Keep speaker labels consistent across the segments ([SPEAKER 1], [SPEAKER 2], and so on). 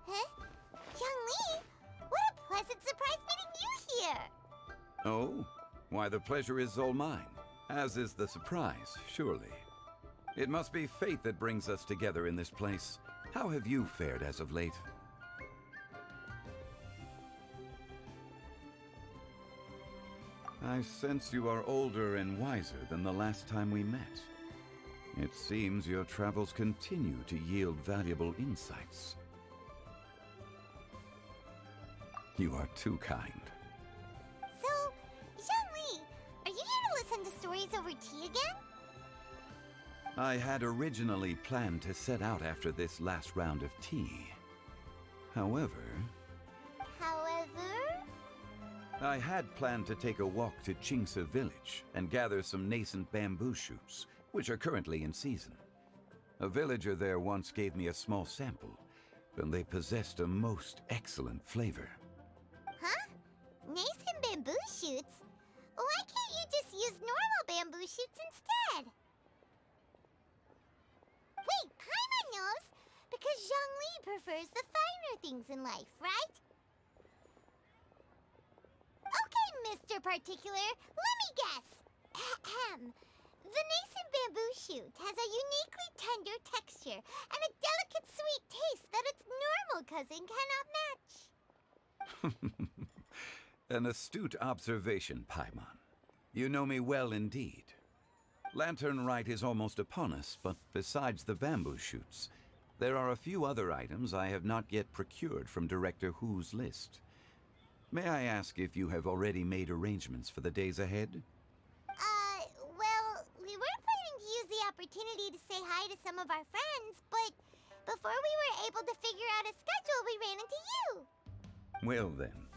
[SPEAKER 1] Huh? Young Lee, what a pleasant surprise meeting you here!
[SPEAKER 2] Oh? Why, the pleasure is all mine. As is the surprise, surely. It must be fate that brings us together in this place. How have you fared as of late? I sense you are older and wiser than the last time we met. It seems your travels continue to yield valuable insights. You are too kind.
[SPEAKER 1] So, Young Lee, are you here to listen to stories over tea again?
[SPEAKER 2] I had originally planned to set out after this last round of tea. However, I had planned to take a walk to Chingsa village and gather some nascent bamboo shoots, which are currently in season. A villager there once gave me a small sample, and they possessed a most excellent flavor.
[SPEAKER 1] Huh? Nascent bamboo shoots? Why can't you just use normal bamboo shoots instead? Wait, Paimon knows! Because Zhang Li prefers the finer things in life, right? Okay, Mr. Particular, let me guess. Ahem. The nascent bamboo shoot has a uniquely tender texture and a delicate sweet taste that its normal cousin cannot match.
[SPEAKER 2] An astute observation, Paimon. You know me well indeed. Lantern Rite is almost upon us, but besides the bamboo shoots, there are a few other items I have not yet procured from Director Hu's list. May I ask if you have already made arrangements for the days ahead?
[SPEAKER 1] Well, we were planning to use the opportunity to say hi to some of our friends, but before we were able to figure out a schedule, we ran into you.
[SPEAKER 2] Well then,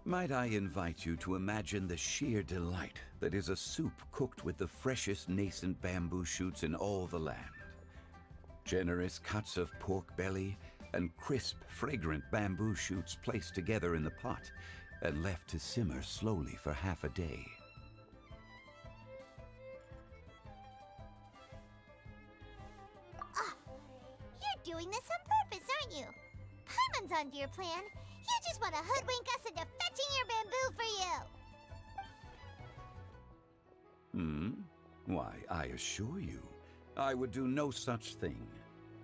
[SPEAKER 2] might I invite you to imagine the sheer delight that is a soup cooked with the freshest nascent bamboo shoots in all the land. Generous cuts of pork belly and crisp, fragrant bamboo shoots placed together in the pot and left to simmer slowly for half a day.
[SPEAKER 1] You're doing this on purpose, aren't you? Paimon's onto your plan. You just want to hoodwink us into fetching your bamboo for you.
[SPEAKER 2] Why, I assure you, I would do no such thing.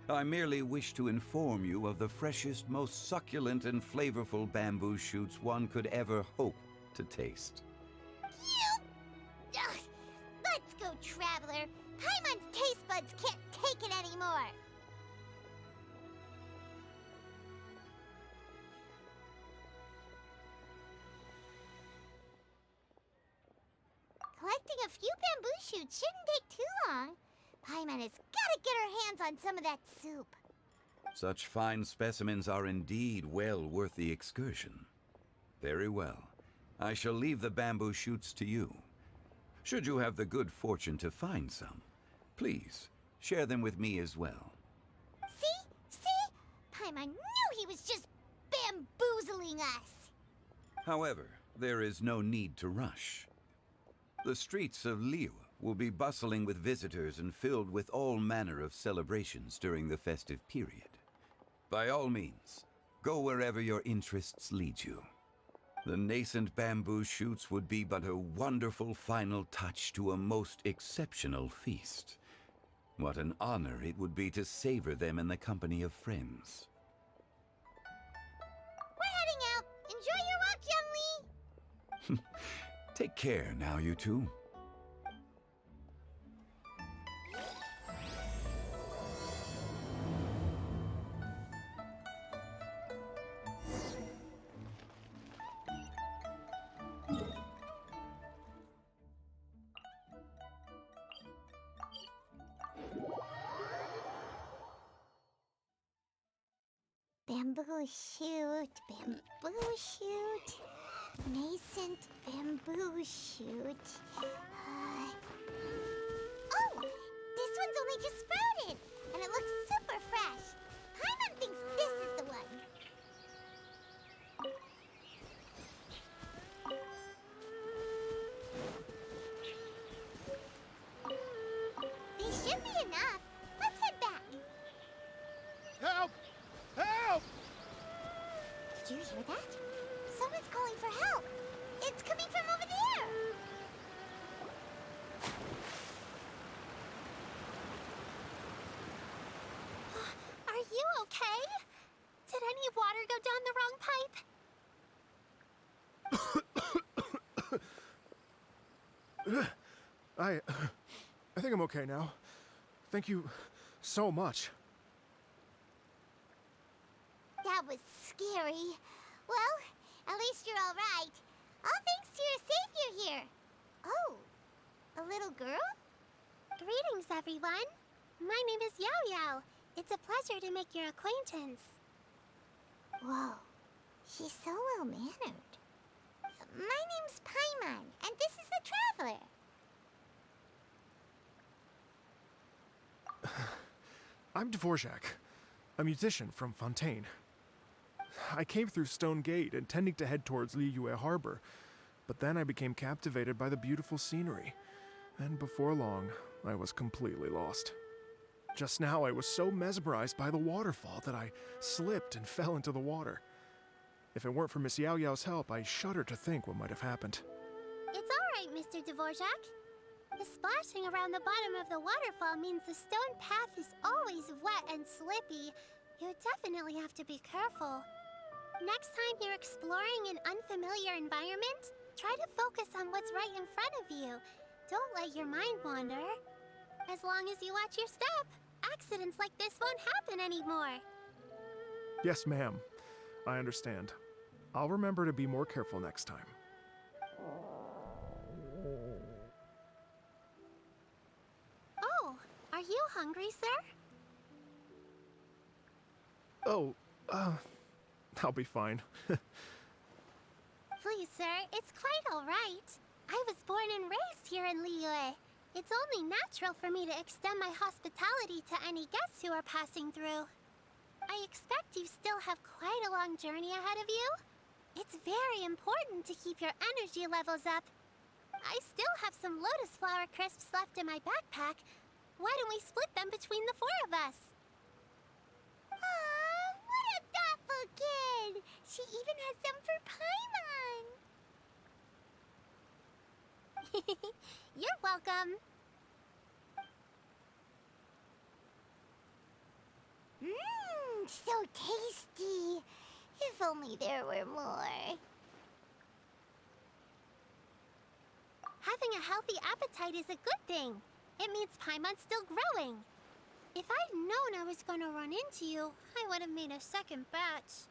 [SPEAKER 2] I merely wish to inform you of the freshest, most succulent and flavorful bamboo shoots one could ever hope to taste.
[SPEAKER 1] Ugh. Let's go, Traveler. Paimon's taste buds can't take it anymore. Collecting a few bamboo shoots shouldn't take too long. Paimon has got to get her hands on some of that soup.
[SPEAKER 2] Such fine specimens are indeed well worth the excursion. Very well. I shall leave the bamboo shoots to you. Should you have the good fortune to find some, please share them with me as well.
[SPEAKER 1] See? Paimon knew he was just bamboozling us.
[SPEAKER 2] However, there is no need to rush. The streets of Liu will be bustling with visitors and filled with all manner of celebrations during the festive period. By all means, go wherever your interests lead you. The nascent bamboo shoots would be but a wonderful final touch to a most exceptional feast. What an honor it would be to savor them in the company of friends.
[SPEAKER 1] We're heading out. Enjoy your walk, Young Lee.
[SPEAKER 2] Take care now, you two.
[SPEAKER 1] Bamboo shoot, nascent bamboo shoot. Oh, this one's only just sprouted, and it looks super fresh. Paimon thinks this is the one. These should be enough. Let's head back.
[SPEAKER 3] Help! Help!
[SPEAKER 1] you hear that? Someone's calling for help. It's coming from over there. Are you okay? Did any water go down the wrong pipe?
[SPEAKER 3] I think I'm okay now. Thank you so much.
[SPEAKER 1] That was scary. Well, at least you're all right. All thanks to your savior here. Oh, a little girl? Greetings, everyone. My name is Yao Yao. It's a pleasure to make your acquaintance. Whoa, she's so well-mannered. My name's Paimon, and this is the Traveler.
[SPEAKER 3] I'm Dvorak, a musician from Fontaine. I came through Stone Gate intending to head towards Liyue Harbor, but then I became captivated by the beautiful scenery, and before long, I was completely lost. Just now, I was so mesmerized by the waterfall that I slipped and fell into the water. If it weren't for Miss Yao Yao's help, I shudder to think what might have happened.
[SPEAKER 1] It's all right, Mr. Dvorak. The splashing around the bottom of the waterfall means the stone path is always wet and slippy. You definitely have to be careful. Next time you're exploring an unfamiliar environment, try to focus on what's right in front of you. Don't let your mind wander. As long as you watch your step, accidents like this won't happen anymore.
[SPEAKER 3] Yes, ma'am. I understand. I'll remember to be more careful next time.
[SPEAKER 1] Oh, are you hungry, sir?
[SPEAKER 3] Oh, I'll be fine.
[SPEAKER 1] Please, sir, it's quite all right. I was born and raised here in Liyue. It's only natural for me to extend my hospitality to any guests who are passing through. I expect you still have quite a long journey ahead of you. It's very important to keep your energy levels up. I still have some lotus flower crisps left in my backpack. Why don't we split them between the four of us? Aw, what a thoughtful kid! She even has some for Paimon! You're welcome. Mmm, so tasty. If only there were more. Having a healthy appetite is a good thing. It means Paimon's still growing. If I'd known I was gonna run into you, I would have made a second batch.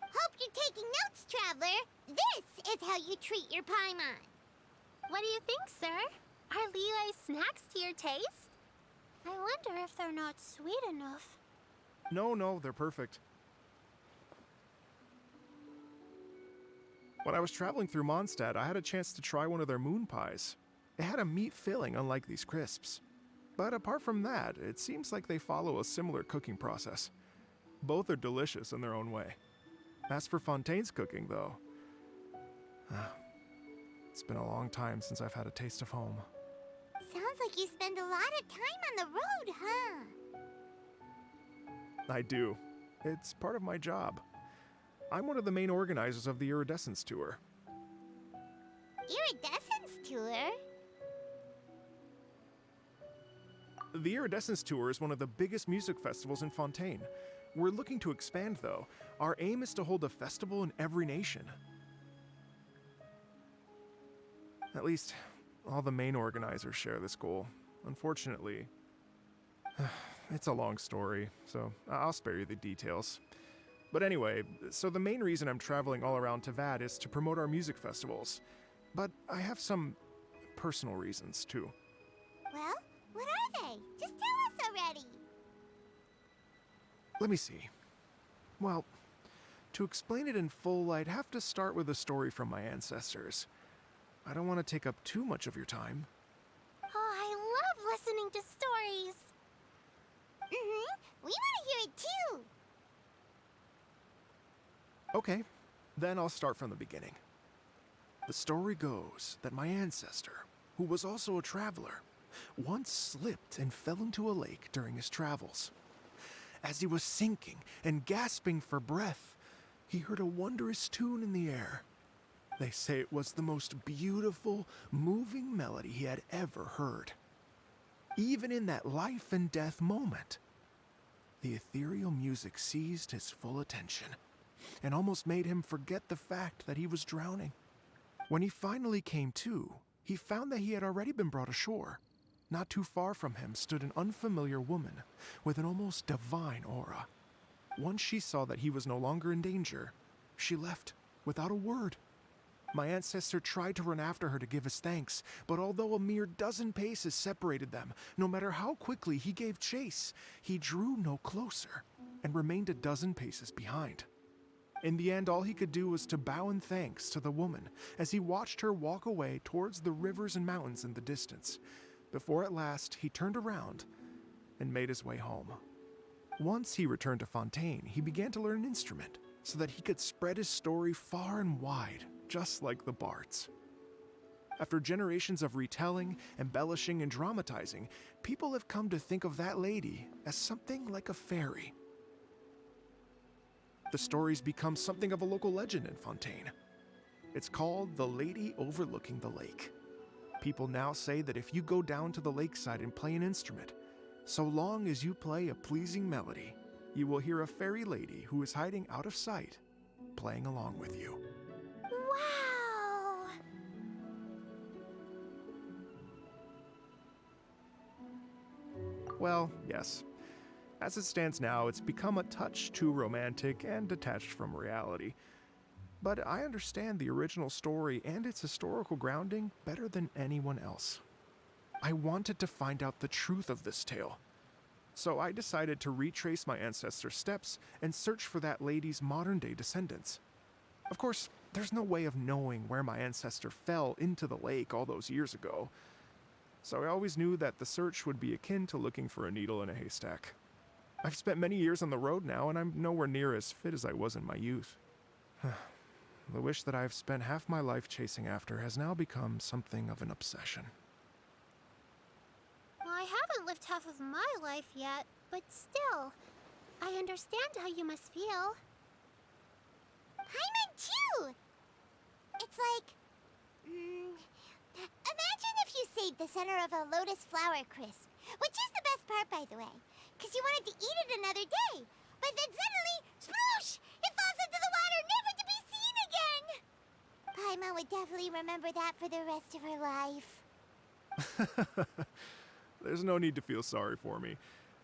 [SPEAKER 1] Hope you're taking notes, Traveler. This is how you treat your Paimon. What do you think, sir? Are Liyue snacks to your taste? I wonder if they're not sweet enough.
[SPEAKER 3] No, they're perfect. When I was traveling through Mondstadt, I had a chance to try one of their moon pies. It had a meat filling, unlike these crisps. But apart from that, it seems like they follow a similar cooking process. Both are delicious in their own way. As for Fontaine's cooking, though, it's been a long time since I've had a taste of home.
[SPEAKER 1] Sounds like you spend a lot of time on the road, huh?
[SPEAKER 3] I do. It's part of my job. I'm one of the main organizers of the Iridescence Tour.
[SPEAKER 1] Iridescence Tour?
[SPEAKER 3] The Iridescence Tour is one of the biggest music festivals in Fontaine. We're looking to expand, though. Our aim is to hold a festival in every nation. At least, all the main organizers share this goal. Unfortunately, it's a long story, so I'll spare you the details. But anyway, so the main reason I'm traveling all around Tavad is to promote our music festivals. But I have some personal reasons, too.
[SPEAKER 1] Well, what are they? Just tell us already.
[SPEAKER 3] Let me see. Well, to explain it in full, I'd have to start with a story from my ancestors. I don't want to take up too much of your time.
[SPEAKER 1] Oh, I love listening to stories. We want to hear it too.
[SPEAKER 3] Okay, then I'll start from the beginning. The story goes that my ancestor, who was also a traveler, once slipped and fell into a lake during his travels. As he was sinking and gasping for breath, he heard a wondrous tune in the air. They say it was the most beautiful, moving melody he had ever heard. Even in that life and death moment, the ethereal music seized his full attention and almost made him forget the fact that he was drowning. When he finally came to, he found that he had already been brought ashore. Not too far from him stood an unfamiliar woman with an almost divine aura. Once she saw that he was no longer in danger, she left without a word. My ancestor tried to run after her to give his thanks, but although a mere dozen paces separated them, no matter how quickly he gave chase, he drew no closer and remained a dozen paces behind. In the end, all he could do was to bow in thanks to the woman as he watched her walk away towards the rivers and mountains in the distance, before at last he turned around and made his way home. Once he returned to Fontaine, he began to learn an instrument so that he could spread his story far and wide, just like the bards. After generations of retelling, embellishing, and dramatizing, people have come to think of that lady as something like a fairy. The story's become something of a local legend in Fontaine. It's called the Lady Overlooking the Lake. People now say that if you go down to the lakeside and play an instrument, so long as you play a pleasing melody, you will hear a fairy lady who is hiding out of sight, playing along with you.
[SPEAKER 1] Wow!
[SPEAKER 3] Well, yes. As it stands now, it's become a touch too romantic and detached from reality. But I understand the original story and its historical grounding better than anyone else. I wanted to find out the truth of this tale. So I decided to retrace my ancestors' steps and search for that lady's modern-day descendants. Of course, there's no way of knowing where my ancestor fell into the lake all those years ago. So I always knew that the search would be akin to looking for a needle in a haystack. I've spent many years on the road now, and I'm nowhere near as fit as I was in my youth. The wish that I've spent half my life chasing after has now become something of an obsession.
[SPEAKER 1] I haven't lived half of my life yet, but still, I understand how you must feel. Paimon too! It's like... imagine if you saved the center of a lotus flower crisp, which is the best part, by the way, because you wanted to eat it another day. But then suddenly, sploosh! It falls into the water, never to be seen again! Paimon would definitely remember that for the rest of her life.
[SPEAKER 3] There's no need to feel sorry for me.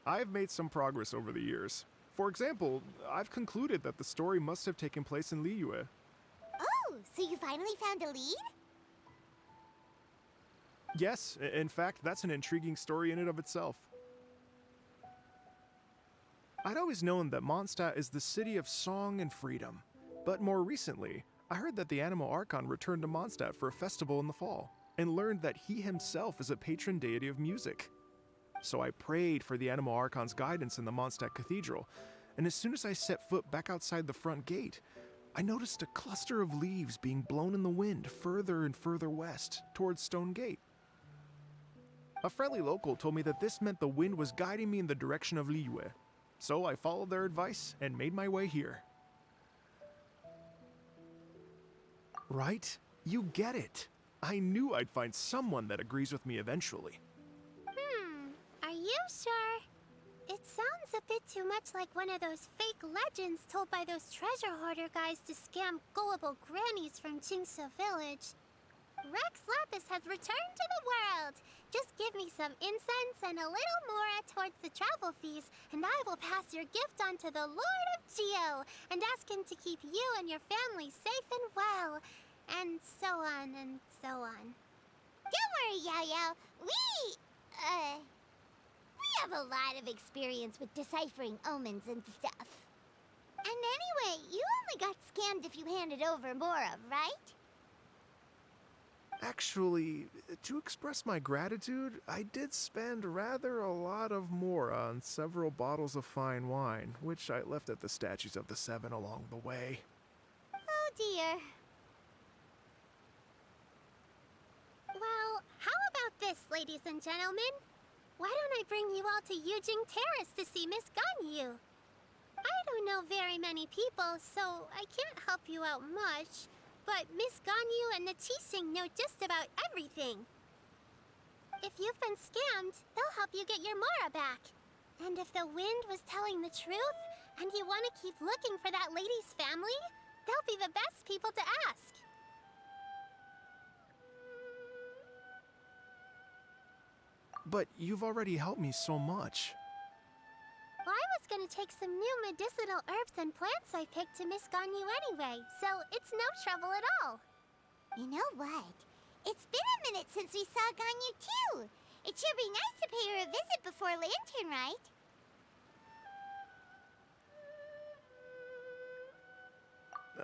[SPEAKER 3] I've made some progress over the years. For example, I've concluded that the story must have taken place in Liyue.
[SPEAKER 1] Oh, so you finally found a lead?
[SPEAKER 3] Yes, in fact, that's an intriguing story in and of itself. I'd always known that Mondstadt is the city of song and freedom, but more recently, I heard that the Anemo Archon returned to Mondstadt for a festival in the fall, and learned that he himself is a patron deity of music. So I prayed for the Anemo Archon's guidance in the Mondstadt Cathedral, and as soon as I set foot back outside the front gate, I noticed a cluster of leaves being blown in the wind further and further west, towards Stone Gate. A friendly local told me that this meant the wind was guiding me in the direction of Liyue, so I followed their advice and made my way here. Right? You get it. I knew I'd find someone that agrees with me eventually.
[SPEAKER 1] Are you sure? It sounds a bit too much like one of those fake legends told by those treasure hoarder guys to scam gullible grannies from Jingsa Village. Rex Lapis has returned to the world. Just give me some incense and a little more towards the travel fees, and I will pass your gift on to the Lord of Geo and ask him to keep you and your family safe and well. And so on and so on. Don't worry, Yao Yao. We have a lot of experience with deciphering omens and stuff. And anyway, you only got scammed if you handed over Mora, right?
[SPEAKER 3] Actually, to express my gratitude, I did spend rather a lot of Mora on several bottles of fine wine, which I left at the Statues of the Seven along the way.
[SPEAKER 1] Oh dear. Well, how about this, ladies and gentlemen? Why don't I bring you all to Yujing Terrace to see Miss Ganyu? I don't know very
[SPEAKER 4] many people, so I can't help you out much. But Miss Ganyu and the Qixing know just about everything. If you've been scammed, they'll help you get your Mara back. And if the wind was telling the truth, and you want to keep looking for that lady's family, they'll be the best people to ask.
[SPEAKER 3] But you've already helped me so much.
[SPEAKER 4] Well, I was gonna take some new medicinal herbs and plants I picked to Miss Ganyu anyway, so it's no trouble at all.
[SPEAKER 1] You know what? It's been a minute since we saw Ganyu too. It sure be nice to pay her a visit before Lantern Rite.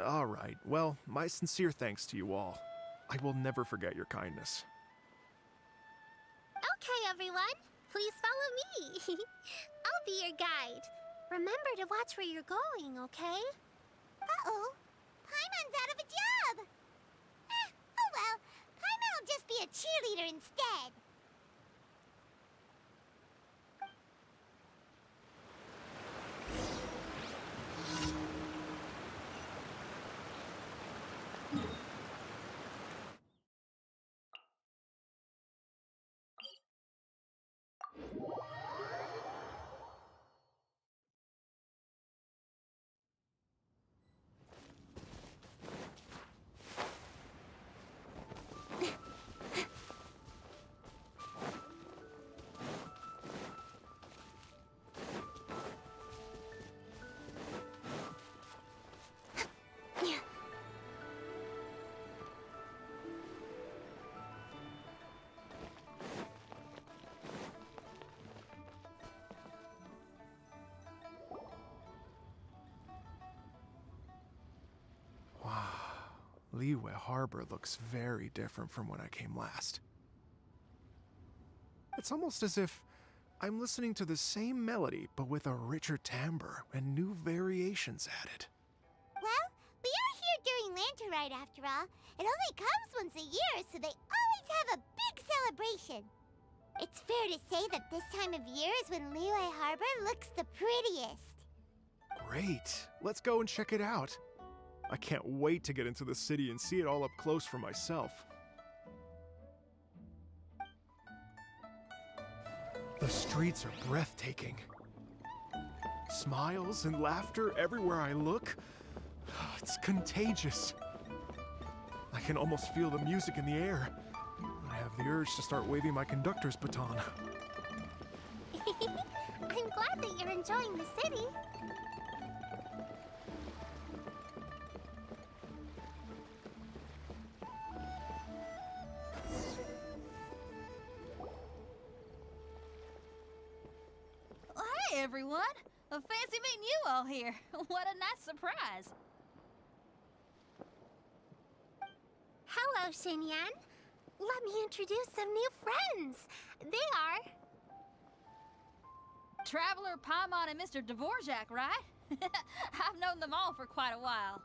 [SPEAKER 3] All right, well, my sincere thanks to you all. I will never forget your kindness.
[SPEAKER 4] Okay, everyone, please follow me. I'll be your guide. Remember to watch where you're going, okay?
[SPEAKER 1] Uh-oh. Paimon's out of a job. Oh well. Paimon will just be a cheerleader instead.
[SPEAKER 3] Liyue Harbor looks very different from when I came last. It's almost as if I'm listening to the same melody, but with a richer timbre and new variations added.
[SPEAKER 1] Well, we are here during Lantern Rite after all. It only comes once a year, so they always have a big celebration. It's fair to say that this time of year is when Liyue Harbor looks the prettiest.
[SPEAKER 3] Great! Let's go and check it out. I can't wait to get into the city and see it all up close for myself. The streets are breathtaking. Smiles and laughter everywhere I look. It's contagious. I can almost feel the music in the air. I have the urge to start waving my conductor's baton.
[SPEAKER 4] I'm glad that you're enjoying the city.
[SPEAKER 5] Hey everyone! Fancy meeting you all here. What a nice surprise.
[SPEAKER 4] Hello, Xinyan. Let me introduce some new friends. They are...
[SPEAKER 5] Traveler, Paimon, and Mr. Dvorak, right? I've known them all for quite a while.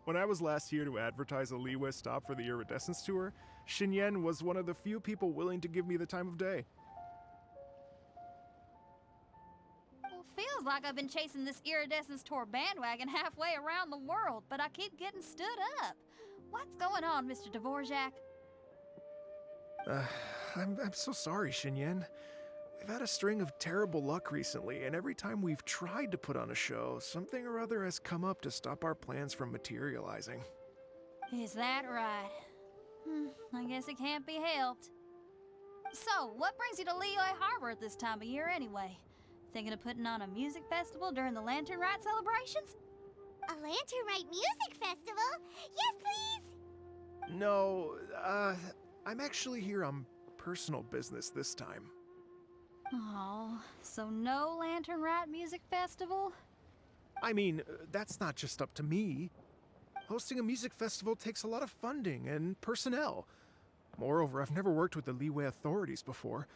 [SPEAKER 3] When I was last here to advertise a Liyue stop for the Iridescence Tour, Xinyan was one of the few people willing to give me the time of day.
[SPEAKER 5] Well, feels like I've been chasing this Iridescence Tour bandwagon halfway around the world, but I keep getting stood up. What's going on, Mr. Dvorak?
[SPEAKER 3] I'm so sorry, Xinyan. We've had a string of terrible luck recently, and every time we've tried to put on a show, something or other has come up to stop our plans from materializing.
[SPEAKER 5] Is that right? I guess it can't be helped. So, what brings you to Liyue Harbor at this time of year anyway? Thinking of putting on a music festival during the Lantern Rite celebrations?
[SPEAKER 1] A Lantern Rite music festival? Yes, please!
[SPEAKER 3] No, I'm actually here on personal business this time.
[SPEAKER 5] Oh, so no Lantern Rite music festival?
[SPEAKER 3] I mean, that's not just up to me. Hosting a music festival takes a lot of funding and personnel. Moreover, I've never worked with the Liyue authorities before.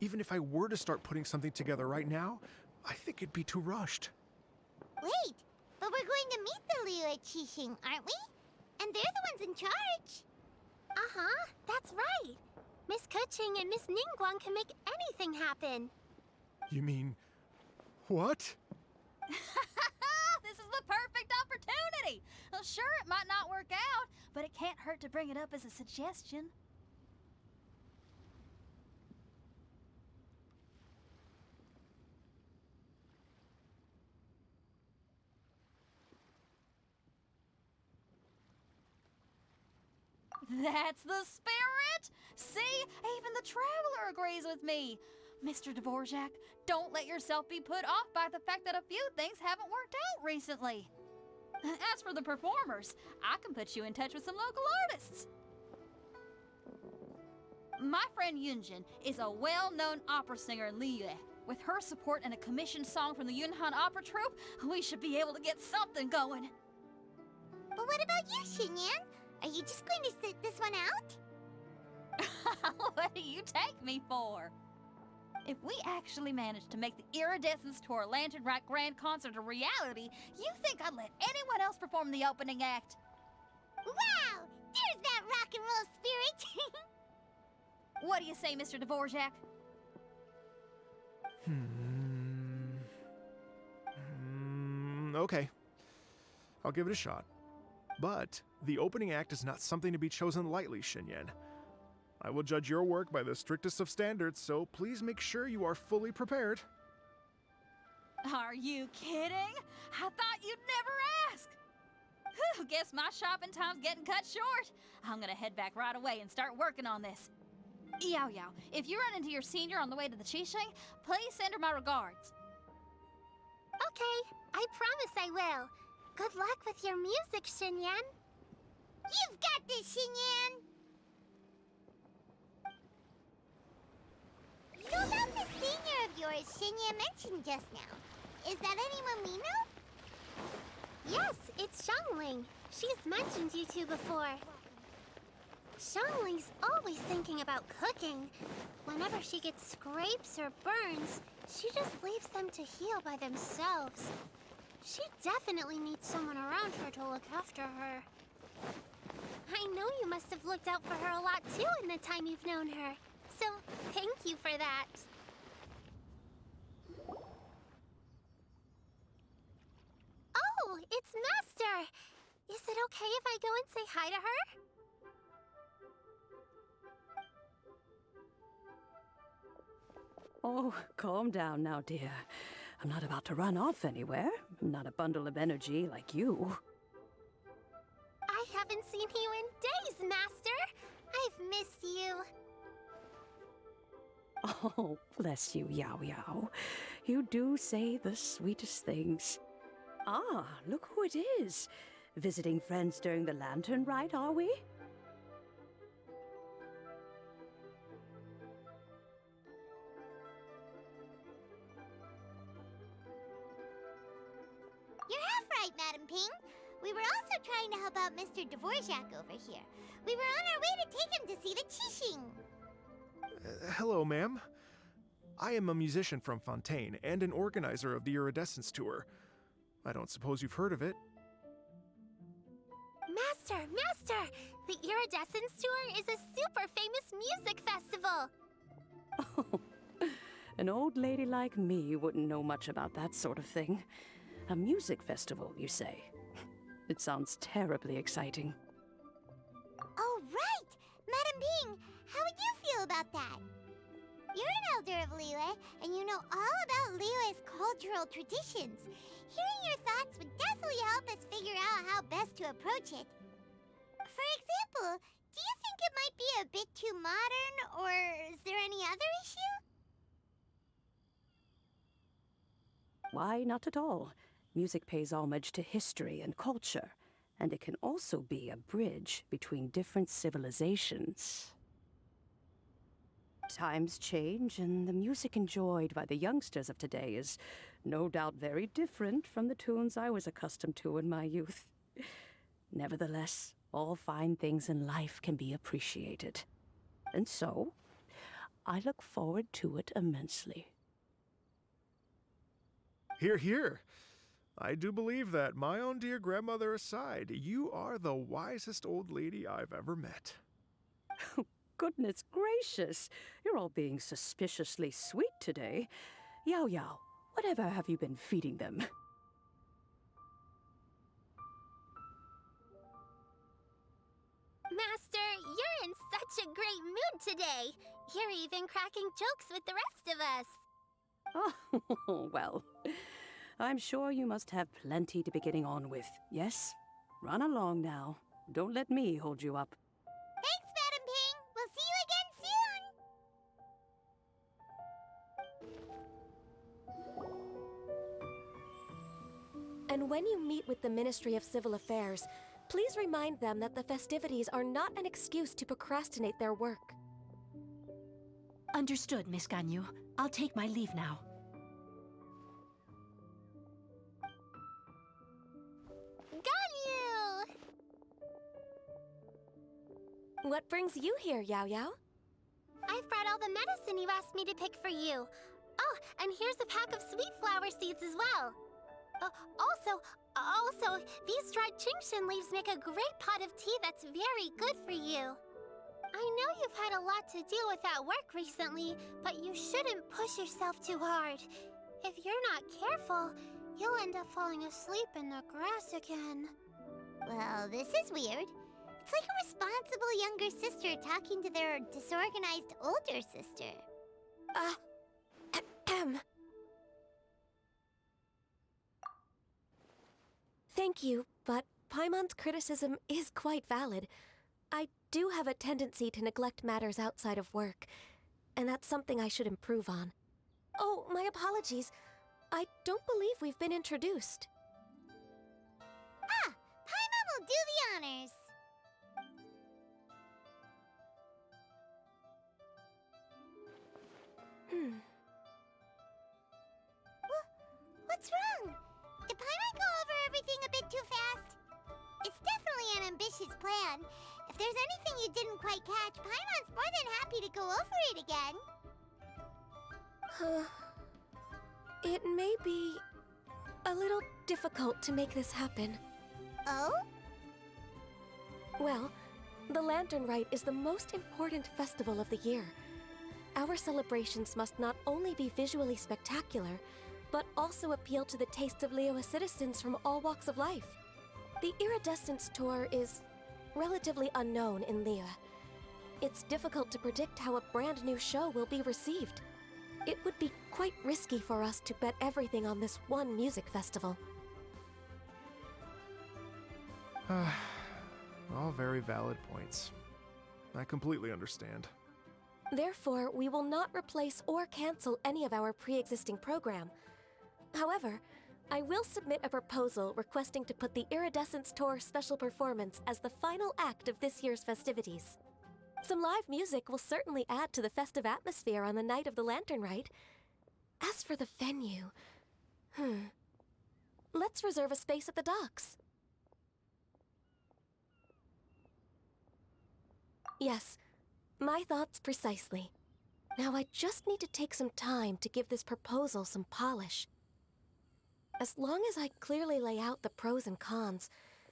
[SPEAKER 3] Even if I were to start putting something together right now, I think it'd be too rushed.
[SPEAKER 1] Wait, but we're going Liyue Qixing, aren't we? And they're the ones in charge.
[SPEAKER 4] Uh-huh, that's right. Miss Keqing and Miss Ningguang can make anything happen.
[SPEAKER 3] You mean... what?
[SPEAKER 5] This is the perfect opportunity! Well, sure, it might not work out, but it can't hurt to bring it up as a suggestion. That's the spirit! See? Even the Traveler agrees with me. Mr. Dvorak, don't let yourself be put off by the fact that a few things haven't worked out recently. As for the performers, I can put you in touch with some local artists. My friend Yunjin is a well-known opera singer in Liyue. With her support and a commissioned song from the Yunhan Opera Troupe, we should be able to get something going.
[SPEAKER 1] But what about you, Xinyan? Are you just going to sit this one out?
[SPEAKER 5] What do you take me for? If we actually manage to make the Iridescence Tour Lantern Rite Grand Concert a reality, you think I'd let anyone else perform the opening act?
[SPEAKER 1] Wow! There's that rock and roll spirit!
[SPEAKER 5] What do you say, Mr. Dvorak?
[SPEAKER 3] Okay. I'll give it a shot. But the opening act is not something to be chosen lightly, Xinyan. I will judge your work by the strictest of standards, so please make sure you are fully prepared.
[SPEAKER 5] Are you kidding? I thought you'd never ask. Whew, guess my shopping time's getting cut short. I'm gonna head back right away and start working on this. Yao Yao, if you run into your senior on the way to the Qixing, please send her my regards.
[SPEAKER 4] Okay, I promise I will. Good luck with your music, Xinyan.
[SPEAKER 1] You've got this, Xinyan! So about the senior of yours Xinyan mentioned just now, is that anyone we know?
[SPEAKER 4] Yes, it's Xiangling. She's mentioned you two before. Xiangling's always thinking about cooking. Whenever she gets scrapes or burns, she just leaves them to heal by themselves. She definitely needs someone around her to look after her. I know you must have looked out for her a lot too in the time you've known her. So, thank you for that. Oh, it's Master! Is it okay if I go and say hi to her?
[SPEAKER 6] Oh, calm down now, dear. I'm not about to run off anywhere. I'm not a bundle of energy like you.
[SPEAKER 4] I haven't seen you in days, Master! I've missed you.
[SPEAKER 6] Oh, bless you, Yao Yao. You do say the sweetest things. Ah, look who it is. Visiting friends during the Lantern Rite, are we?
[SPEAKER 1] You're half right, Madam Ping. We were also trying to help out Mr. Dvorak over here. We were on our way to take him to see the Qixing.
[SPEAKER 3] Hello, ma'am. I am a musician from Fontaine and an organizer of the Iridescence Tour. I don't suppose you've heard of it.
[SPEAKER 4] Master! Master! The Iridescence Tour is a super famous music festival!
[SPEAKER 6] Oh, an old lady like me wouldn't know much about that sort of thing. A music festival, you say? It sounds terribly exciting.
[SPEAKER 1] Oh, right! Madam Ping, how would you feel about that? You're an elder of Liyue, and you know all about Liyue's cultural traditions. Hearing your thoughts would definitely help us figure out how best to approach it. For example, do you think it might be a bit too modern, or is there any other issue?
[SPEAKER 6] Why, not at all. Music pays homage to history and culture, and it can also be a bridge between different civilizations. Times change, and the music enjoyed by the youngsters of today is no doubt very different from the tunes I was accustomed to in my youth. Nevertheless, all fine things in life can be appreciated. And so, I look forward to it immensely.
[SPEAKER 3] Hear, hear. I do believe that, my own dear grandmother aside, you are the wisest old lady I've ever met.
[SPEAKER 6] Goodness gracious, you're all being suspiciously sweet today. Yao Yao, whatever have you been feeding them?
[SPEAKER 4] Master, you're in such a great mood today. You're even cracking jokes with the rest of us.
[SPEAKER 6] Oh, well, I'm sure you must have plenty to be getting on with. Yes? Run along now. Don't let me hold you up.
[SPEAKER 1] Thanks, Madam Ping. We'll see you again soon.
[SPEAKER 7] And when you meet with the Ministry of Civil Affairs, please remind them that the festivities are not an excuse to procrastinate their work.
[SPEAKER 8] Understood, Miss Ganyu. I'll take my leave now.
[SPEAKER 4] Ganyu!
[SPEAKER 7] What brings you here, Yao Yao?
[SPEAKER 4] I've brought all the medicine you asked me to pick for you. Oh, and here's a pack of sweet flower seeds as well. Also, these dried Genshin leaves make a great pot of tea that's very good for you. I know you've had a lot to deal with at work recently, but you shouldn't push yourself too hard. If you're not careful, you'll end up falling asleep in the grass again.
[SPEAKER 1] Well, this is weird. It's like a responsible younger sister talking to their disorganized older sister.
[SPEAKER 7] Thank you, but Paimon's criticism is quite valid. I do have a tendency to neglect matters outside of work, and that's something I should improve on. Oh, my apologies. I don't believe we've been introduced.
[SPEAKER 1] Ah, Paimon will do the honors. What's wrong? Did Paimon go over everything a bit too fast? It's definitely an ambitious plan. If there's anything you didn't quite catch, Paimon's more than happy to go over it again.
[SPEAKER 7] It may be a little difficult to make this happen.
[SPEAKER 1] Oh?
[SPEAKER 7] Well, the Lantern Rite is the most important festival of the year. Our celebrations must not only be visually spectacular, but also appeal to the tastes of Liyue citizens from all walks of life. The Iridescence Tour is relatively unknown in Liyue. It's difficult to predict how a brand new show will be received. It would be quite risky for us to bet everything on this one music festival.
[SPEAKER 3] All very valid points. I completely understand.
[SPEAKER 7] Therefore, we will not replace or cancel any of our pre-existing program. However, I will submit a proposal requesting to put the Iridescence Tour special performance as the final act of this year's festivities. Some live music will certainly add to the festive atmosphere on the night of the Lantern Rite. As for the venue, let's reserve a space at the docks. Yes, my thoughts precisely. Now I just need to take some time to give this proposal some polish. As long as I clearly lay out the pros and cons,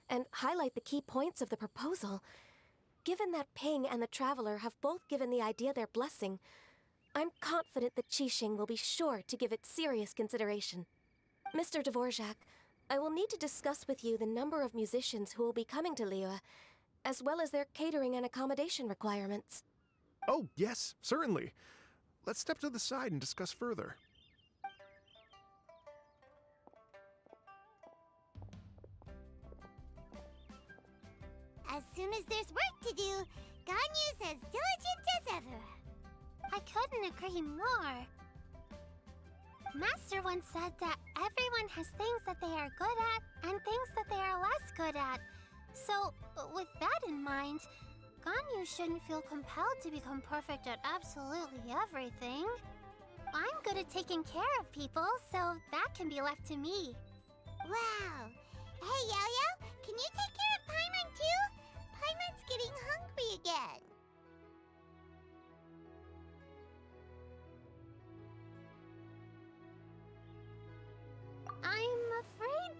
[SPEAKER 7] and highlight the key points of the proposal, given that Ping and the Traveler have both given the idea their blessing, I'm confident that Qixing will be sure to give it serious consideration. Mr. Dvorak, I will need to discuss with you the number of musicians who will be coming to Liyue, as well as their catering and accommodation requirements.
[SPEAKER 3] Oh, yes, certainly. Let's step to the side and discuss further.
[SPEAKER 1] As soon as there's work to do, Ganyu's as diligent as ever.
[SPEAKER 4] I couldn't agree more. Master once said that everyone has things that they are good at and things that they are less good at. So, with that in mind, Ganyu shouldn't feel compelled to become perfect at absolutely everything. I'm good at taking care of people, so that can be left to me.
[SPEAKER 1] Wow. Hey, Yo-Yo, can you take care of Paimon too? Paimon's getting hungry again.
[SPEAKER 4] I'm afraid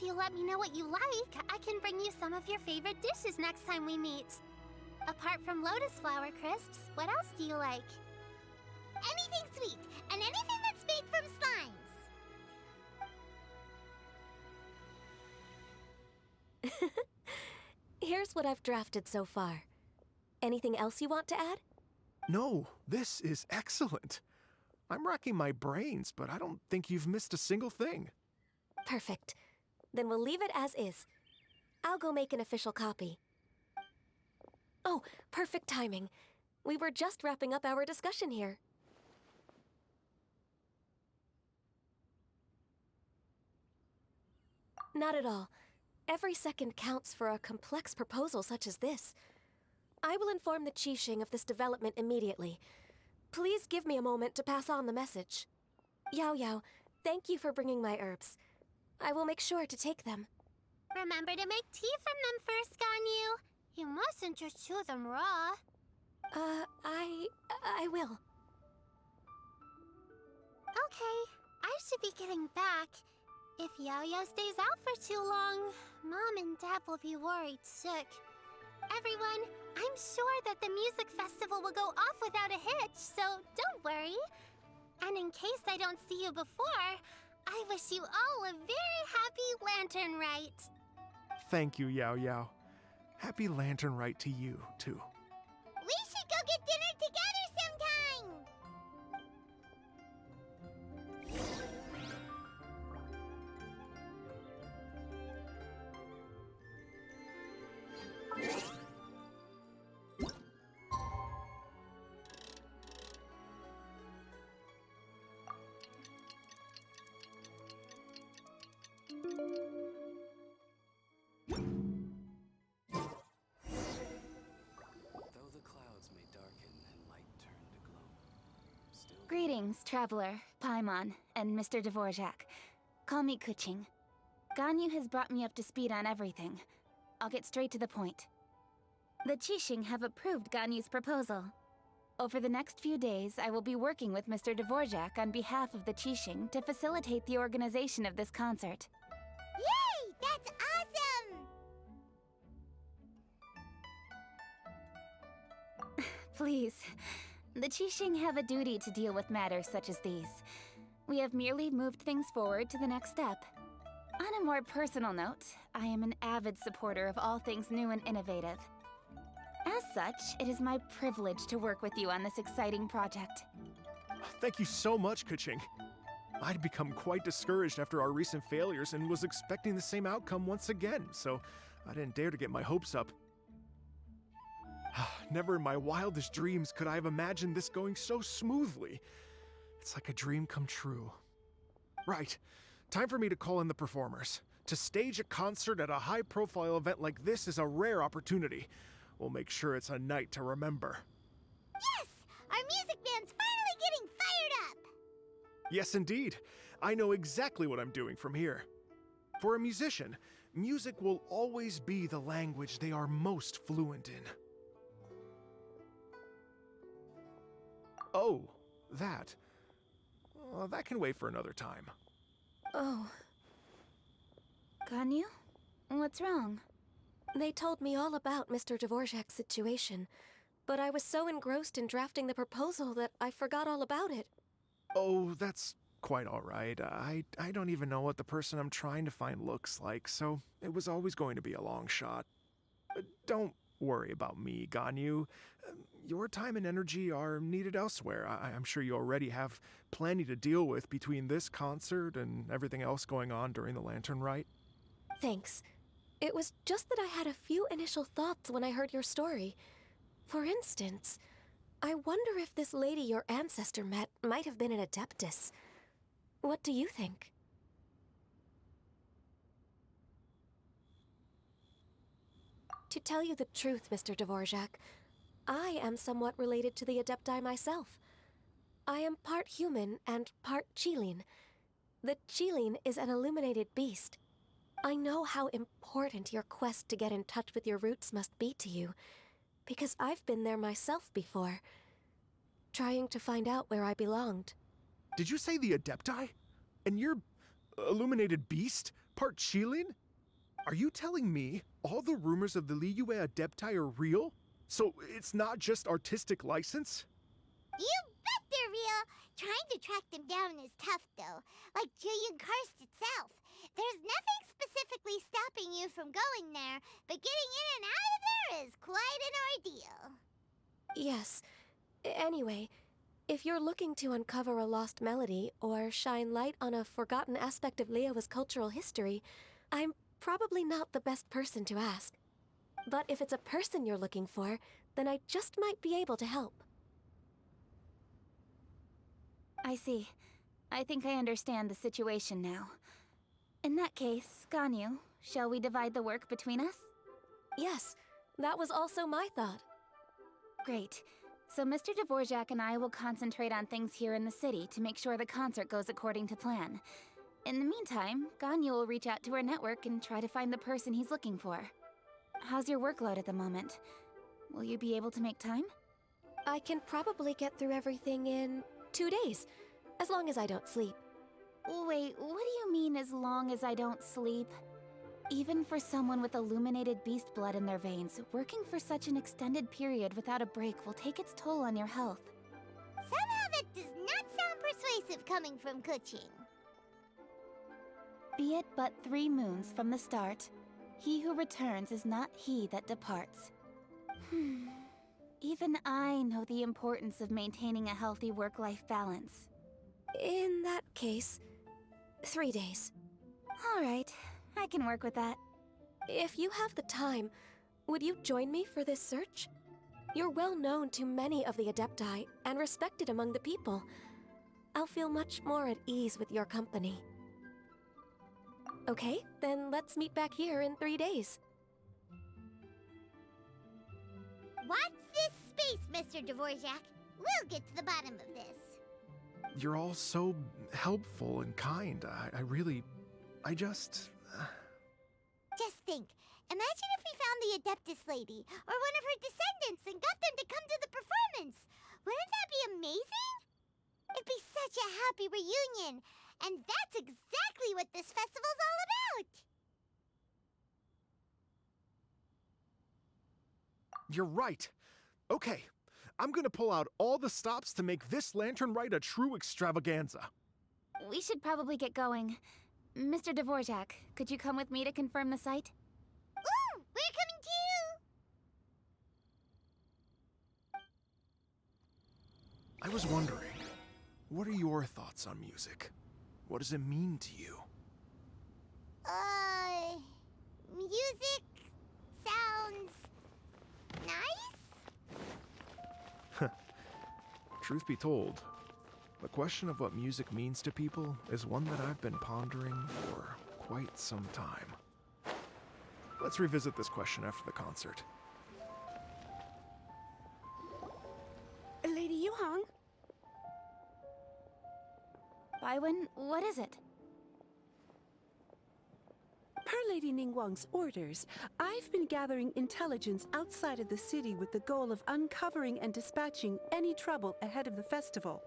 [SPEAKER 4] If you let me know what you like, I can bring you some of your favorite dishes next time we meet. Apart from lotus flower crisps, what else do you like?
[SPEAKER 1] Anything sweet, and anything that's made from slimes.
[SPEAKER 7] Here's what I've drafted so far. Anything else you want to add?
[SPEAKER 3] No, this is excellent. I'm racking my brains, but I don't think you've missed a single thing.
[SPEAKER 7] Perfect. Then we'll leave it as is. I'll go make an official copy. Oh, perfect timing. We were just wrapping up our discussion here. Not at all. Every second counts for a complex proposal such as this. I will inform the Qixing of this development immediately. Please give me a moment to pass on the message. Yao Yao, thank you for bringing my herbs. I will make sure to take them.
[SPEAKER 4] Remember to make tea from them first, Ganyu. You mustn't just chew them raw.
[SPEAKER 7] I will.
[SPEAKER 4] Okay, I should be getting back. If Yao Yao stays out for too long, Mom and Dad will be worried sick. Everyone, I'm sure that the music festival will go off without a hitch, so don't worry. And in case I don't see you before, I wish you all a very happy Lantern Rite.
[SPEAKER 3] Thank you, Yao Yao. Happy Lantern Rite to you, too.
[SPEAKER 1] We should go get dinner together sometime!
[SPEAKER 9] Though the clouds may darken and light turn to glow, still...
[SPEAKER 10] Greetings, Traveler, Paimon, and Mr. Dvorak. Call me Kuching. Ganyu has brought me up to speed on everything. I'll get straight to the point. The Qixing have approved Ganyu's proposal. Over the next few days, I will be working with Mr. Dvorak on behalf of the Qixing to facilitate the organization of this concert.
[SPEAKER 1] Yay! That's awesome!
[SPEAKER 10] Please. The Qixing have a duty to deal with matters such as these. We have merely moved things forward to the next step. On a more personal note, I am an avid supporter of all things new and innovative. As such, it is my privilege to work with you on this exciting project.
[SPEAKER 3] Thank you so much, Kuching. I'd become quite discouraged after our recent failures and was expecting the same outcome once again, so I didn't dare to get my hopes up. Never in my wildest dreams could I have imagined this going so smoothly. It's like a dream come true. Right. Time for me to call in the performers. To stage a concert at a high-profile event like this is a rare opportunity. We'll make sure it's a night to remember.
[SPEAKER 1] Yes! Our music band's finally getting fired up!
[SPEAKER 3] Yes, indeed. I know exactly what I'm doing from here. For a musician, music will always be the language they are most fluent in. Oh, that. That can wait for another time.
[SPEAKER 10] Oh. Ganyu? What's wrong?
[SPEAKER 7] They told me all about Mr. Dvorak's situation, but I was so engrossed in drafting the proposal that I forgot all about it.
[SPEAKER 3] Oh, that's quite all right. I don't even know what the person I'm trying to find looks like, so it was always going to be a long shot. Don't worry about me, Ganyu. Your time and energy are needed elsewhere. I'm sure you already have plenty to deal with between this concert and everything else going on during the Lantern Rite.
[SPEAKER 7] Thanks. It was just that I had a few initial thoughts when I heard your story. For instance, I wonder if this lady your ancestor met might have been an Adeptus. What do you think? To tell you the truth, Mr. Dvorak, I am somewhat related to the Adepti myself. I am part human and part Qilin. The Qilin is an illuminated beast. I know how important your quest to get in touch with your roots must be to you, because I've been there myself before, trying to find out where I belonged.
[SPEAKER 3] Did you say the Adepti? And you're illuminated beast? part Qilin? Are you telling me all the rumors of the Liyue Adepti are real? So it's not just artistic license?
[SPEAKER 1] You bet they're real! Trying to track them down is tough, though. Like Julian Karst itself. There's nothing specifically stopping you from going there, but getting in and out of there is quite an ordeal.
[SPEAKER 7] Yes. Anyway, if you're looking to uncover a lost melody or shine light on a forgotten aspect of Liyue's cultural history, I'm probably not the best person to ask. But if it's a person you're looking for, then I just might be able to help.
[SPEAKER 10] I see. I think I understand the situation now. In that case, Ganyu, shall we divide the work between us?
[SPEAKER 7] Yes, that was also my thought.
[SPEAKER 10] Great. So Mr. Dvorak and I will concentrate on things here in the city to make sure the concert goes according to plan. In the meantime, Ganyu will reach out to our network and try to find the person he's looking for. How's your workload at the moment? Will you be able to make time?
[SPEAKER 7] I can probably get through everything in 2 days, as long as I don't sleep.
[SPEAKER 10] Wait, what do you mean as long as I don't sleep? Even for someone with illuminated beast blood in their veins, working for such an extended period without a break will take its toll on your health.
[SPEAKER 1] Somehow that does not sound persuasive coming from Kuching.
[SPEAKER 10] Be it but 3 moons from the start, he who returns is not he that departs. Even I know the importance of maintaining a healthy work-life balance.
[SPEAKER 7] In that case, 3 days.
[SPEAKER 10] All right, I can work with that.
[SPEAKER 7] If you have the time, would you join me for this search? You're well known to many of the Adepti and respected among the people. I'll feel much more at ease with your company. Okay, then let's meet back here in 3 days.
[SPEAKER 1] Watch this space, Mr. Dvorak. We'll get to the bottom of this.
[SPEAKER 3] You're all so helpful and kind. I just...
[SPEAKER 1] Just think, imagine if we found the Adeptus lady, or one of her descendants, and got them to come to the performance. Wouldn't that be amazing? It'd be such a happy reunion, and that's exactly what this festival's all about.
[SPEAKER 3] You're right. Okay, I'm gonna pull out all the stops to make this lantern rite a true extravaganza.
[SPEAKER 10] We should probably get going. Mr. Dvorak, could you come with me to confirm the site?
[SPEAKER 1] Ooh, we're coming too!
[SPEAKER 3] I was wondering, what are your thoughts on music? What does it mean to you?
[SPEAKER 1] Music sounds nice?
[SPEAKER 3] Truth be told, the question of what music means to people is one that I've been pondering for quite some time. Let's revisit this question after the concert.
[SPEAKER 8] Lady Yuhang?
[SPEAKER 10] Baiwen, what is it?
[SPEAKER 8] Per Lady Ningguang's orders, I've been gathering intelligence outside of the city with the goal of uncovering and dispatching any trouble ahead of the festival.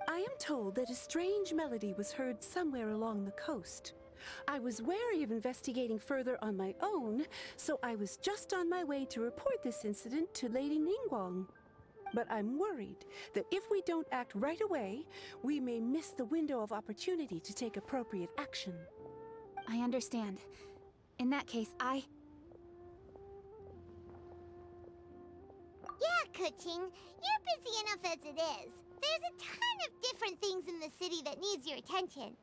[SPEAKER 8] I am told that a strange melody was heard somewhere along the coast. I was wary of investigating further on my own, so I was just on my way to report this incident to Lady Ningguang. But I'm worried that if we don't act right away, we may miss the window of opportunity to take appropriate action.
[SPEAKER 10] I understand. In that case,
[SPEAKER 1] Yeah, Kuching, you're busy enough as it is. There's a ton of different things in the city that needs your attention.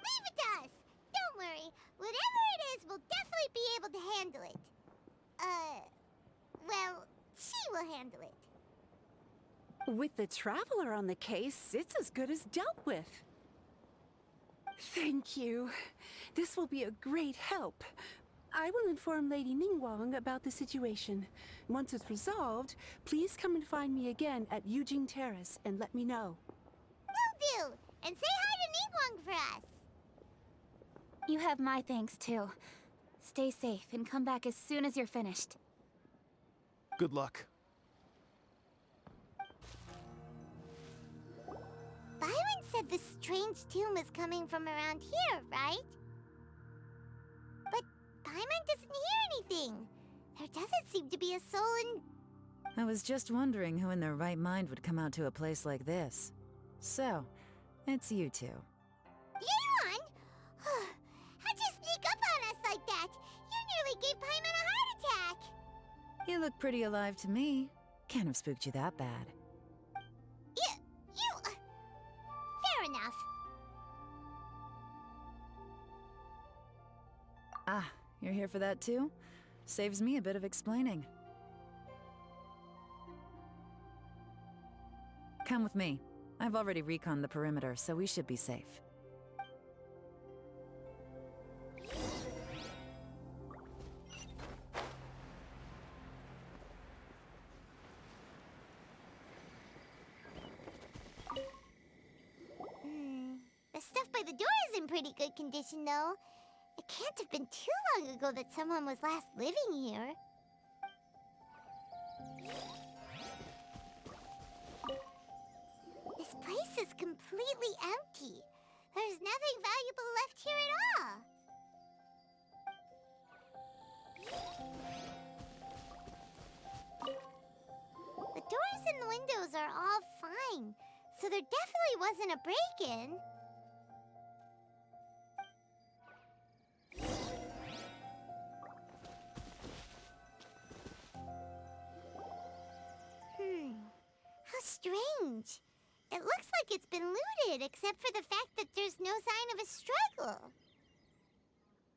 [SPEAKER 1] Leave it to us. Don't worry. Whatever it is, we'll definitely be able to handle it. Well, she will handle it.
[SPEAKER 8] With the Traveler on the case, it's as good as dealt with. Thank you. This will be a great help. I will inform Lady Ningguang about the situation. Once it's resolved, please come and find me again at Yujing Terrace and let me know.
[SPEAKER 1] Will do. And say hi to Ningguang for us.
[SPEAKER 10] you have my thanks too. Stay safe and come back as soon as you're finished.
[SPEAKER 3] Good luck.
[SPEAKER 1] Byron said the strange tune was coming from around here, right? missing. There doesn't seem to be a soul in...
[SPEAKER 11] I was just wondering who in their right mind would come out to a place like this. So, it's you two.
[SPEAKER 1] Yelan! How'd you sneak up on us like that? You nearly gave Paimon a heart attack!
[SPEAKER 11] You look pretty alive to me. Can't have spooked you that bad.
[SPEAKER 1] Fair enough.
[SPEAKER 11] Ah, you're here for that too? Saves me a bit of explaining. Come with me. I've already reconned the perimeter, so we should be safe.
[SPEAKER 1] The stuff by the door is in pretty good condition, though. It can't have been too long ago that someone was last living here. This place is completely empty. There's nothing valuable left here at all. The doors and the windows are all fine, so there definitely wasn't a break-in. How strange. It looks like it's been looted, except for the fact that there's no sign of a struggle.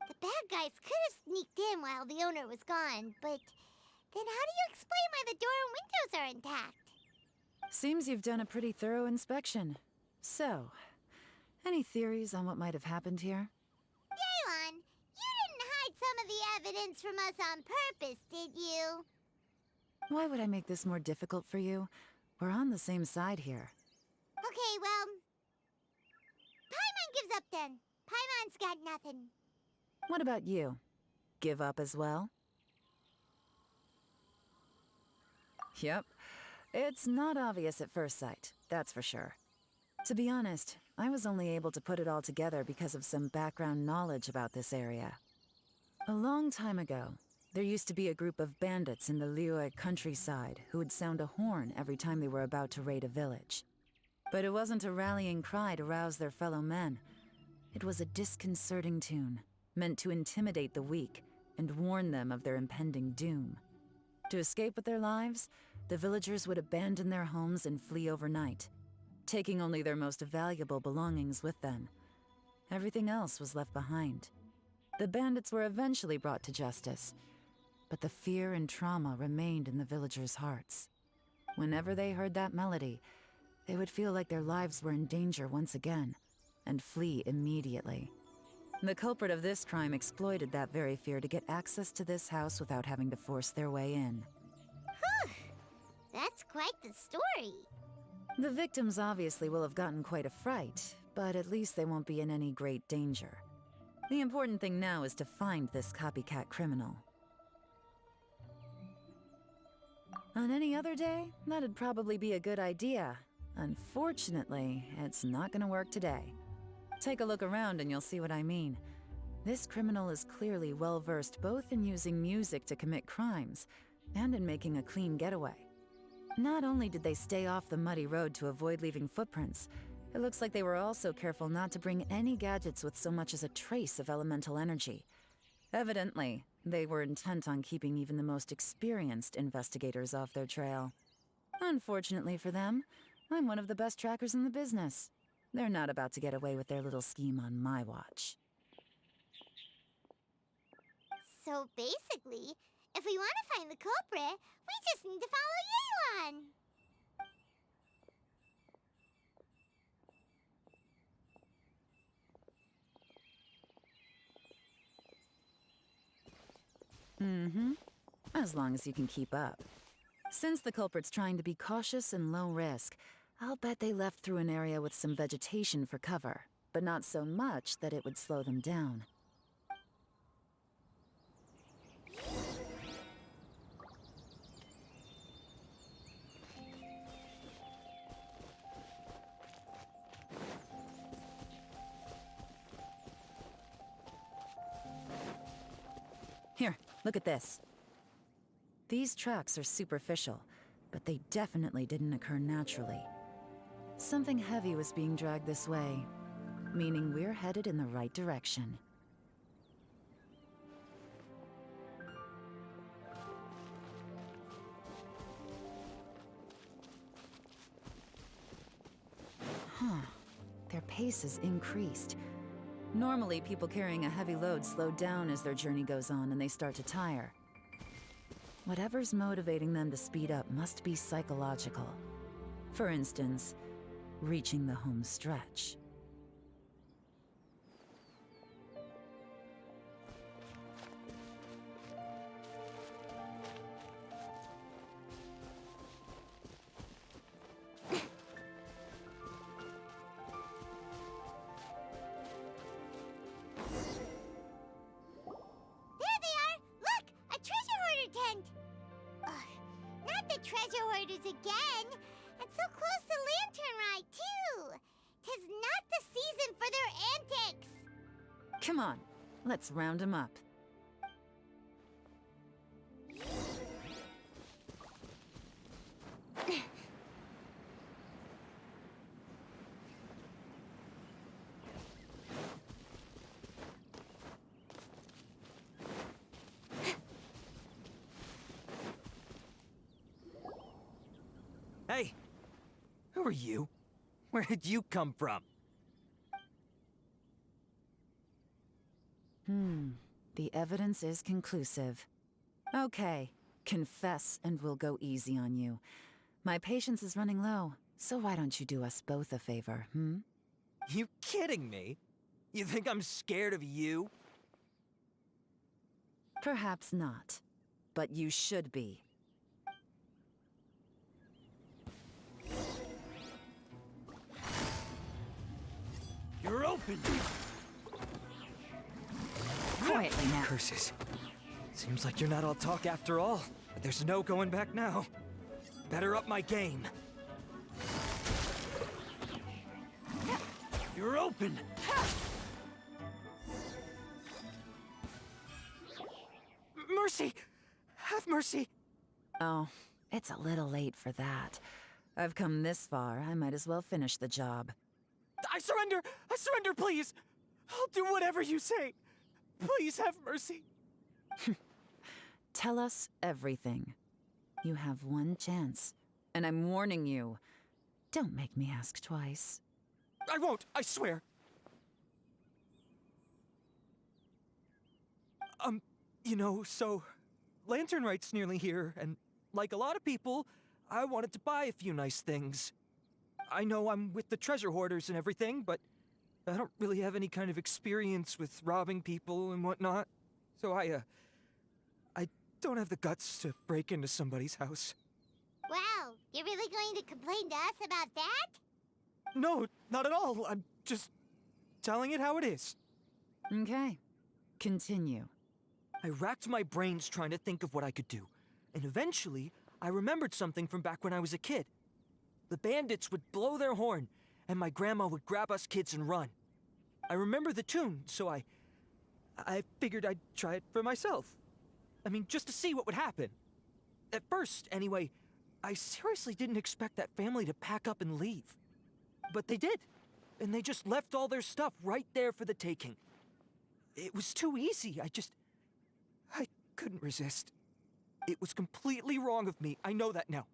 [SPEAKER 1] The bad guys could have sneaked in while the owner was gone, but then how do you explain why the door and windows are intact?
[SPEAKER 11] Seems you've done a pretty thorough inspection. So, any theories on what might have happened here?
[SPEAKER 1] Yelan, you didn't hide some of the evidence from us on purpose, did you?
[SPEAKER 11] Why would I make this more difficult for you? We're on the same side here.
[SPEAKER 1] Okay, well... Paimon gives up then. Paimon's got nothing.
[SPEAKER 11] What about you? Give up as well? Yep. It's not obvious at first sight, that's for sure. To be honest, I was only able to put it all together because of some background knowledge about this area. A long time ago, there used to be a group of bandits in the Liyue countryside who would sound a horn every time they were about to raid a village. But it wasn't a rallying cry to rouse their fellow men. It was a disconcerting tune, meant to intimidate the weak and warn them of their impending doom. To escape with their lives, the villagers would abandon their homes and flee overnight, taking only their most valuable belongings with them. Everything else was left behind. The bandits were eventually brought to justice, but the fear and trauma remained in the villagers' hearts. Whenever they heard that melody, they would feel like their lives were in danger once again, and flee immediately. The culprit of this crime exploited that very fear to get access to this house without having to force their way in.
[SPEAKER 1] That's quite the story.
[SPEAKER 11] The victims obviously will have gotten quite a fright, but at least they won't be in any great danger. The important thing now is to find this copycat criminal. On any other day, that'd probably be a good idea. Unfortunately, it's not gonna work today. Take a look around and you'll see what I mean. This criminal is clearly well-versed both in using music to commit crimes and in making a clean getaway. Not only did they stay off the muddy road to avoid leaving footprints, it looks like they were also careful not to bring any gadgets with so much as a trace of elemental energy. Evidently, they were intent on keeping even the most experienced investigators off their trail. Unfortunately for them, I'm one of the best trackers in the business. They're not about to get away with their little scheme on my watch.
[SPEAKER 1] So basically, if we want to find the culprit, we just need to follow Yelan.
[SPEAKER 11] Mm-hmm. As long as you can keep up. Since the culprit's trying to be cautious and low risk, I'll bet they left through an area with some vegetation for cover, but not so much that it would slow them down. Here, Look at this. These tracks are superficial, but they definitely didn't occur naturally. Something heavy was being dragged this way, meaning we're headed in the right direction. Huh. Their pace has increased. Normally, people carrying a heavy load slow down as their journey goes on and they start to tire. Whatever's motivating them to speed up must be psychological. For instance, reaching the home stretch.
[SPEAKER 1] There they are! Look! A treasure hoarder tent! Ugh, not the treasure hoarders again! And so close to Lantern Rite, too! 'Tis not the season for their antics!
[SPEAKER 11] Come on, let's round them up.
[SPEAKER 12] Hey! Who are you? Where did you come from?
[SPEAKER 11] The evidence is conclusive. Okay, confess and we'll go easy on you. My patience is running low, so why don't you do us both a favor, hmm?
[SPEAKER 12] You kidding me? You think I'm scared of you?
[SPEAKER 11] Perhaps not, but you should be.
[SPEAKER 12] You're open!
[SPEAKER 11] Quietly now.
[SPEAKER 12] Curses. Seems like you're not all talk after all, but there's no going back now. Better up my game. You're open! Mercy! Have mercy!
[SPEAKER 11] Oh, it's a little late for that. I've come this far, I might as well finish the job.
[SPEAKER 12] I surrender! I surrender, please! I'll do whatever you say! Please have mercy!
[SPEAKER 11] Tell us everything. You have one chance, and I'm warning you. Don't make me ask twice.
[SPEAKER 12] I won't, I swear! So... Lantern Rite's nearly here, and like a lot of people, I wanted to buy a few nice things. I know I'm with the treasure hoarders and everything, but I don't really have any kind of experience with robbing people and whatnot. So I don't have the guts to break into somebody's house.
[SPEAKER 1] Wow, you're really going to complain to us about that?
[SPEAKER 12] No, not at all. I'm just telling it how it is.
[SPEAKER 11] Okay, continue.
[SPEAKER 12] I racked my brains trying to think of what I could do, and eventually I remembered something from back when I was a kid. The bandits would blow their horn, and my grandma would grab us kids and run. I remember the tune, so I figured I'd try it for myself. I mean, just to see what would happen. At first, anyway, I seriously didn't expect that family to pack up and leave. But they did, and they just left all their stuff right there for the taking. It was too easy, I couldn't resist. It was completely wrong of me, I know that now.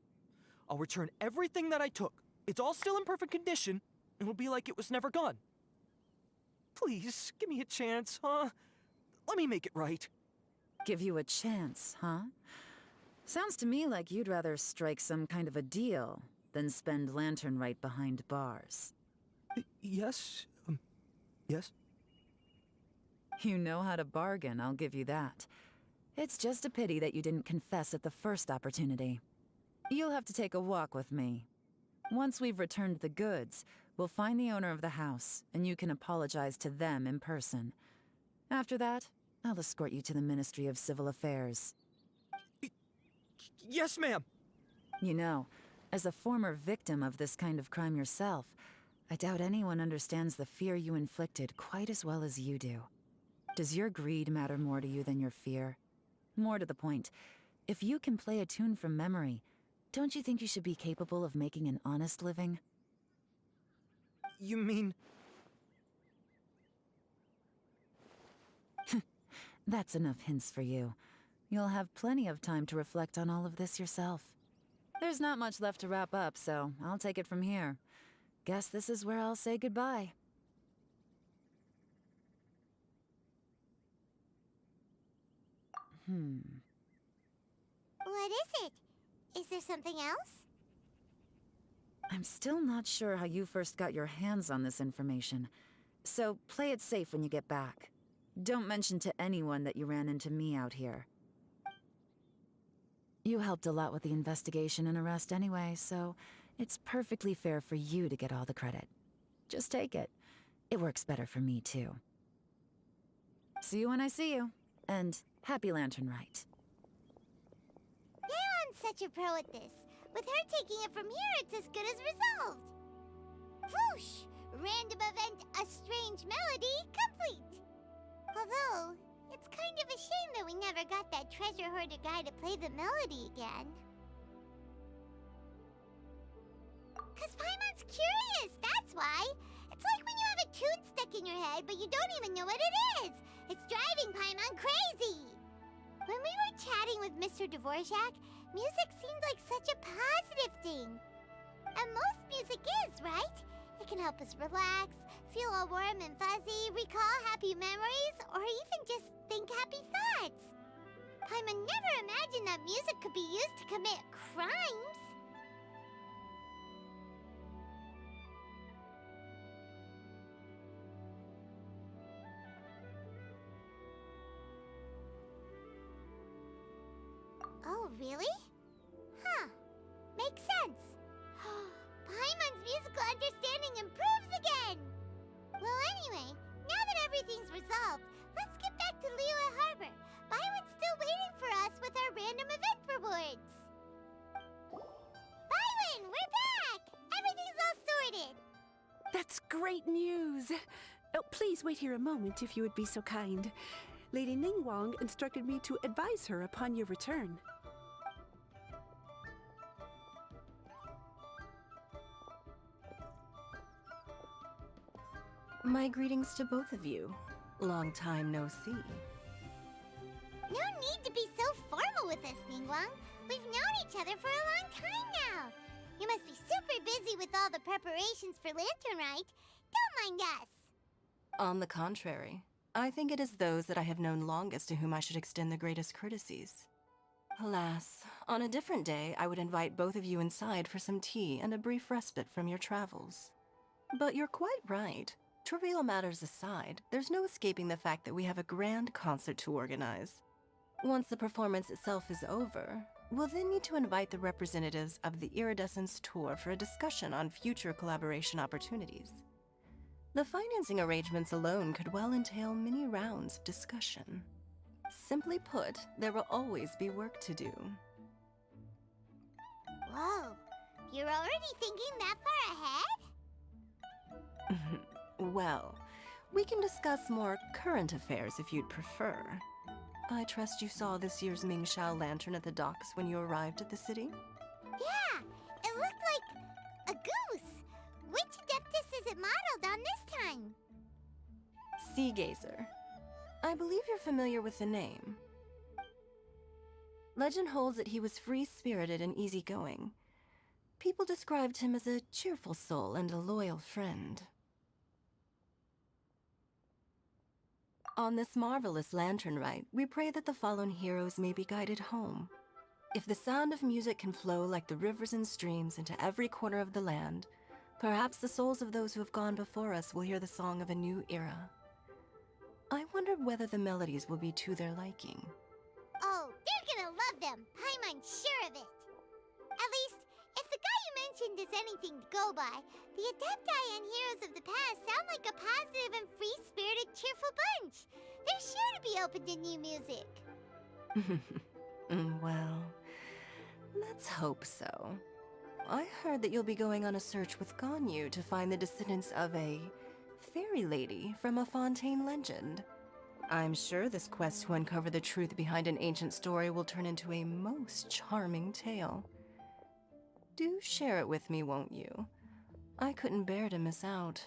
[SPEAKER 12] I'll return everything that I took. It's all still in perfect condition, and it'll be like it was never gone. Please, give me a chance, huh? Let me make it right.
[SPEAKER 11] Give you a chance, huh? Sounds to me like you'd rather strike some kind of a deal than spend Lantern Rite behind bars.
[SPEAKER 12] Yes? Yes?
[SPEAKER 11] You know how to bargain, I'll give you that. It's just a pity that you didn't confess at the first opportunity. You'll have to take a walk with me. Once we've returned the goods, we'll find the owner of the house, and you can apologize to them in person. After that, I'll escort you to the Ministry of Civil Affairs.
[SPEAKER 12] Yes, ma'am.
[SPEAKER 11] You know, as a former victim of this kind of crime yourself, I doubt anyone understands the fear you inflicted quite as well as you do. Does your greed matter more to you than your fear? More to the point, if you can play a tune from memory, don't you think you should be capable of making an honest living?
[SPEAKER 12] You mean...
[SPEAKER 11] That's enough hints for you. You'll have plenty of time to reflect on all of this yourself. There's not much left to wrap up, so I'll take it from here. Guess this is where I'll say goodbye.
[SPEAKER 1] What is it? Is there something else?
[SPEAKER 11] I'm still not sure how you first got your hands on this information, so play it safe when you get back. Don't mention to anyone that you ran into me out here. You helped a lot with the investigation and arrest anyway, so it's perfectly fair for you to get all the credit. Just take it. It works better for me, too. See you when I see you, and happy Lantern Rite.
[SPEAKER 1] Leon's such a pro at this. With her taking it from here, it's as good as resolved. Whoosh! Random event, a strange melody, complete. Although, it's kind of a shame that we never got that treasure hoarder guy to play the melody again. 'Cause Paimon's curious, that's why. It's like when you have a tune stuck in your head, but you don't even know what it is. It's driving Paimon crazy. When we were chatting with Mr. Dvorak, music seemed like such a positive thing. And most music is, right? It can help us relax, feel all warm and fuzzy, recall happy memories, or even just think happy thoughts. Paimon never imagined that music could be used to commit crimes. Oh, really? Huh. Makes sense. Paimon's musical understanding improves again! Well, anyway, now that everything's resolved, let's get back to Liyue Harbor. Byron's still waiting for us with our random event rewards. Byron, we're back! Everything's all sorted!
[SPEAKER 8] That's great news! Oh, please wait here a moment if you would be so kind. Lady Ningguang instructed me to advise her upon your return.
[SPEAKER 13] My greetings to both of you. Long time no see.
[SPEAKER 1] No need to be so formal with us, Ningguang. We've known each other for a long time now. You must be super busy with all the preparations for Lantern Rite. Don't mind us.
[SPEAKER 13] On the contrary, I think it is those that I have known longest to whom I should extend the greatest courtesies. Alas, on a different day, I would invite both of you inside for some tea and a brief respite from your travels. But you're quite right. Trivial matters aside, there's no escaping the fact that we have a grand concert to organize. Once the performance itself is over, we'll then need to invite the representatives of the Iridescence Tour for a discussion on future collaboration opportunities. The financing arrangements alone could well entail many rounds of discussion. Simply put, there will always be work to do.
[SPEAKER 1] Whoa, you're already thinking that far ahead?
[SPEAKER 13] Well, we can discuss more current affairs if you'd prefer. I trust you saw this year's Mingxiao lantern at the docks when you arrived at the city?
[SPEAKER 1] Yeah, it looked like a goose. Which Adeptus is it modeled on this time?
[SPEAKER 13] Sea Gazer. I believe you're familiar with the name. Legend holds that he was free-spirited and easygoing. People described him as a cheerful soul and a loyal friend. On this marvelous Lantern Rite, we pray that the fallen heroes may be guided home. If the sound of music can flow like the rivers and streams into every corner of the land, perhaps the souls of those who have gone before us will hear the song of a new era. I wonder whether the melodies will be to their liking.
[SPEAKER 1] Oh, they're gonna love them. Paimon's sure of it. At least, if the guy you mentioned is anything to go by, the Adepti and heroes of the past sound like a positive and free-spirited, cheerful bunch. They're sure to be open to new music.
[SPEAKER 13] Well, let's hope so. I heard that you'll be going on a search with Ganyu to find the descendants of a fairy lady from a Fontaine legend. I'm sure this quest to uncover the truth behind an ancient story will turn into a most charming tale. Do share it with me, won't you? I couldn't bear to miss out.